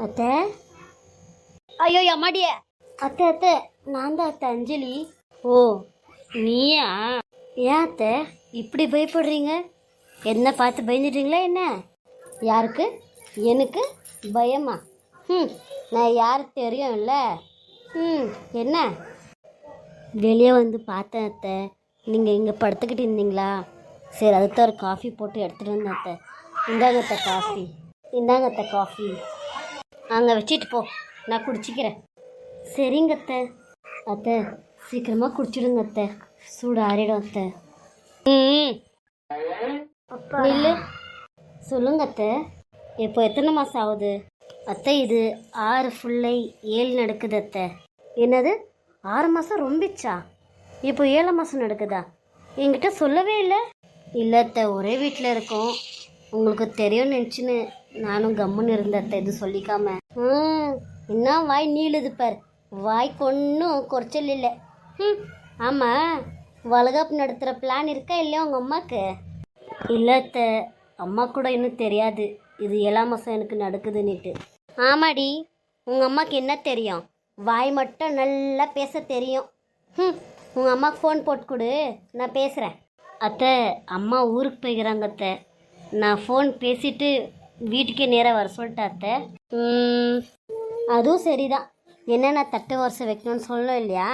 அத்தை, ஐயோ அம்மாடிய அத்தை அத்தை, நான் தான் அத்தை அஞ்சலி. ஓ நீயா? ஏன் அத்தை இப்படி பயப்படுறீங்க? என்ன பார்த்து பயந்துட்டீங்களா என்ன? யாருக்கு? எனக்கு பயமா? நான் யார் தெரியும்ல. என்ன? வெளியே வந்து பார்த்தேன் அத்தை, நீங்கள் இங்கே படுத்துக்கிட்டு இருந்தீங்களா? சரி அதுக்கு ஒரு காஃபி போட்டு எடுத்துகிட்டு வந்தேன் அத்தை. இந்தாங்க அத்தை காஃபி. இந்தாங்க அத்தை காஃபி. அங்கே வச்சுட்டு போ, நான் குடிச்சிக்கிறேன். சரிங்க அத்தை. அத்தை சீக்கிரமாக குடிச்சிடுங்க அத்தை, சூடு ஆறிடும் அத்தை. இல்லை சொல்லுங்க அத்தை, இப்போ எத்தனை மாதம் ஆகுது? அத்தை இது 6 ஃபுல்லை 7 நடக்குது அத்தை. என்னது 6 மாதம் ரொம்பிச்சா? இப்போ 7 மாதம் நடக்குதா? என்கிட்ட சொல்லவே இல்லை. இல்லை அத்தை, ஒரே வீட்டில் இருக்கோம், உங்களுக்கு தெரியும்னு நினச்சின்னு நானும் கம்முன்னு இருந்தேன் அத்தை, இது சொல்லிக்காம. என்ன வாய் நீளுது பார், வாய்க்கு ஒன்றும் குறைச்சல் இல்லை. ஆமாம், வளகாப்பு நடத்துகிற பிளான் இருக்கா இல்லையா உங்கள் அம்மாவுக்கு? இல்லை அத்தை, அம்மா கூட இன்னும் தெரியாது இது 7 மாதம் எனக்கு நடக்குதுன்னுட்டு. ஆமாடி, உங்கள் அம்மாவுக்கு என்ன தெரியும்? வாய் மட்டும் நல்லா பேச தெரியும். உங்கள் அம்மாவுக்கு ஃபோன் போட்டு கொடு, நான் பேசுகிறேன். அத்தை அம்மா ஊருக்கு போய்க்கிறாங்க அத்தை, நான் ஃபோன் பேசிட்டு வீட்டுக்கே நேராக வர சொல்லிட்டேன் அத்தை. அதுவும் சரிதான், என்னென்ன தட்டு வருஷம் வைக்கணும்னு சொல்லணும் இல்லையா?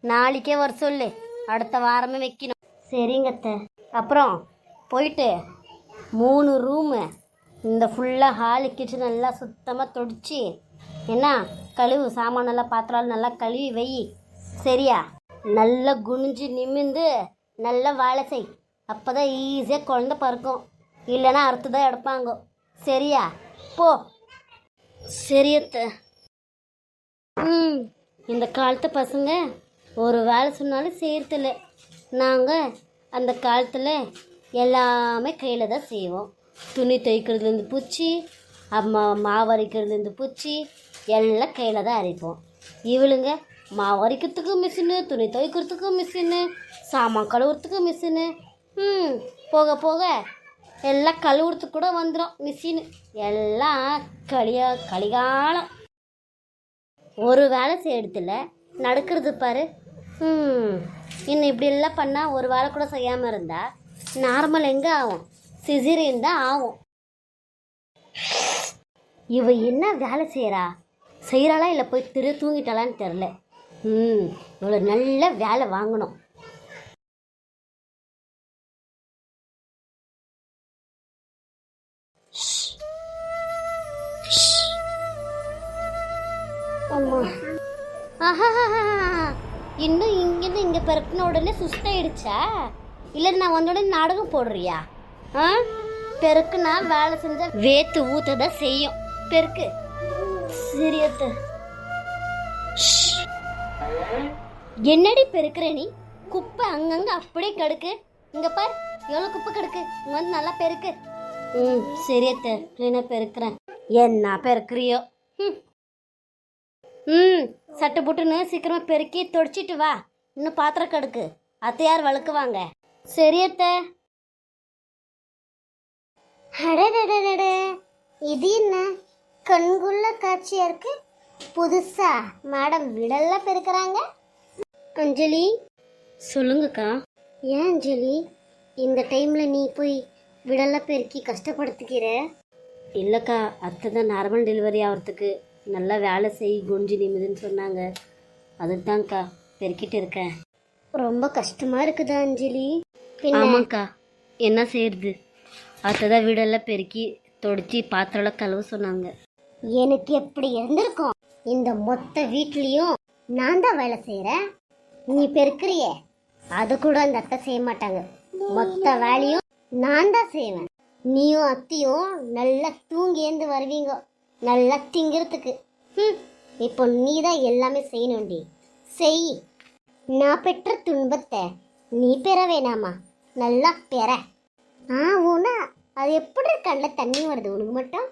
நாளைக்கே வர சொல்லு, அடுத்த வாரமே வைக்கணும். சரிங்க அத்தை. அப்புறம் போயிட்டு 3 ரூமு, இந்த ஃபுல்லாக ஹாலு கிச்சன் நல்லா சுத்தமாக தொடச்சி என்ன கழுவு, சாமானெல்லாம் பாத்திரம் நல்லா கழுவி வை. சரியா? நல்லா குனிஞ்சு நிமிந்து நல்லா வேலை செய், அப்போ தான் ஈஸியாக குழந்த பறக்கும், இல்லைன்னா அறுத்து தான் எடுப்பாங்க. சரியா? போ. சரியத்த. இந்த காலத்து பசங்க ஒரு வேலை சொன்னாலும் செய்யறதில்ல. நாங்கள் அந்த காலத்தில் எல்லாமே கையில் தான் செய்வோம். துணி துவைக்கிறதுலேருந்து பூச்சி, மாவு அரைக்கிறதுலேருந்து பூச்சி எல்லாம் கையில் தான் அரைப்போம். இவளுங்க மாவு அரைக்கிறதுக்கு மிஷினு, துணி துவைக்கிறதுக்கு மிஷினு, சாமான் கழுவுறதுக்கு மிஷினு, போக போக எல்லாம் கழுவுறதுக்கு கூட வந்துடும் மிஷினு. எல்லாம் கலிகாலம். ஒரு வேலை செய்யறதில்ல, நடக்கிறது பாரு. இன்னும் இப்படி எல்லாம் பண்ணால் ஒரு வேலை கூட செய்யாமல் இருந்தால் நார்மல் எங்கே ஆகும்? சிசேரியன் தான் ஆகும். இவ என்ன வேலை செய்கிறா? செய்கிறாளா இல்லை போய் தூங்கிட்டாளான்னு தெரில. இவ்வளோ நல்ல வேலை வாங்கணும். இன்னும் இங்கேருந்து இங்கே பிறப்பின உடனே சுஸ்தாயிடுச்சா? இல்லை நான் வந்த உடனே நாடகம் போடுறியா? பெருக்குனா வேலை செஞ்சா வேத்து ஊத்ததான் செய்யும். பெருக்கு. சரியத்த. என்னடி பெருக்குற நீ? குப்பை அங்கங்க அப்படியே கடுக்கு. இங்க பார் எவ்வளோ குப்பை கடுக்கு. இங்க வந்து நல்லா பெருக்கு. சரியத்த, கிளீனா பெருக்குறேன். என்ன பெருக்குறியோ? சட்டை போட்டுன்னு சீக்கிரமா பெருக்கி தொடச்சிட்டு வா. இன்னும் பாத்திரம் கடுக்கு, அத்தையார் வழுக்குவாங்க. சரியத்த. அடடடடட, இது என்ன கண்குள்ள காட்சியா இருக்கு? புதுசா மேடம் விடல்ல பெருக்கிறாங்க. அஞ்சலி. சொல்லுங்கக்கா. ஏன் அஞ்சலி இந்த டைம்ல நீ போய் விடல்ல பெருக்கி கஷ்டப்படுத்திக்கிற? இல்லைக்கா, அத்தை தான் நார்மல் டெலிவரி ஆகிறதுக்கு நல்லா வேலை செய் குஞ்சு நிமிதுன்னு சொன்னாங்க, அதுதான்க்கா பெருக்கிட்டு இருக்கேன். ரொம்ப கஷ்டமா இருக்குதா அஞ்சலி? ஆமாக்கா, என்ன செய்யறது? அத்தை தான் வீடெல்லாம் பெருக்கி தொடச்சி பாத்திரம் கழுவ சொன்னாங்க. எனக்கு எப்படி இருந்திருக்கும்? இந்த மொத்த வீட்லயும் நான் தான் வேலை செய்யறேன், நீ பெருக்கிறியே அது கூட அந்த அத்தை செய்ய மாட்டாங்க. மொத்த வேலையும் நான் தான் செய்வேன். நீயும் அத்தையும் நல்லா தூங்கி ஏந்து வருவீங்க நல்லா திங்கிறதுக்கு. இப்போ நீ தான் எல்லாமே செய்யணும்டி. செய். நான் பெற்ற துன்பத்தை நீ பெற வேணாமா? நல்லா பெற. ஊனா அது எப்படி கண்ணில் தண்ணி வருது உனக்கு மட்டும்?